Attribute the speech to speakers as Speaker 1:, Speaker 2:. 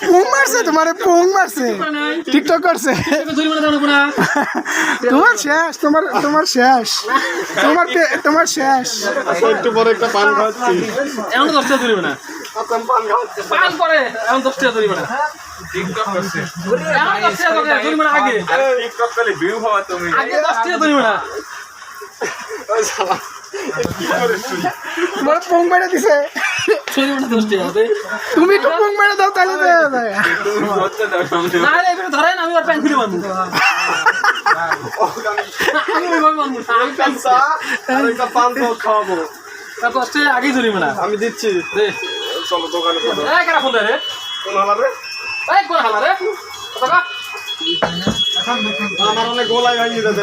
Speaker 1: পুং মারছে তোমারে, পুং মারছে, টিকটক করছে। তোমার শেষ, তোমার শেষ, তোমার শেষ।
Speaker 2: একটু পরে একটা পান খাচ্ছি,
Speaker 3: এমন 10 টাকা ধরিবে না, পান করে এমন 10 টাকা ধরিবে না।
Speaker 4: টিকটক করছে
Speaker 3: এমন 10 টাকা ধরিবে না, আগে
Speaker 4: টিকটক করলে ভিউ হওয়া তুমি
Speaker 3: আগে 10 টাকা ধরিবে না।
Speaker 1: তোমার পুং মেরে দিছে,
Speaker 3: ধরিবে না 10 টাকা হবে।
Speaker 1: তুমি একটু পুং মেরে দাও তাহলে দেয়া যায়।
Speaker 4: তুমি করতে দাও সামনে
Speaker 3: না রে এবারে ধরেন, আমি আর প্যান খুলে মারবো। আমি ওইভাবে মারবো না, আমি প্যান
Speaker 2: আর একটা পান তো খাওয়াবো।
Speaker 3: 10 টাকা আগেই ধরিবে না।
Speaker 2: আমি দিচ্ছি,
Speaker 3: দে
Speaker 2: চলো দোকানে চলো।
Speaker 3: এই কারা ফোন দেয় রে?
Speaker 2: কোন হালারে?
Speaker 3: এই কোন হালা রে? কথা কা
Speaker 2: আমার অনেক গোলায় ভাঙিয়ে দিতে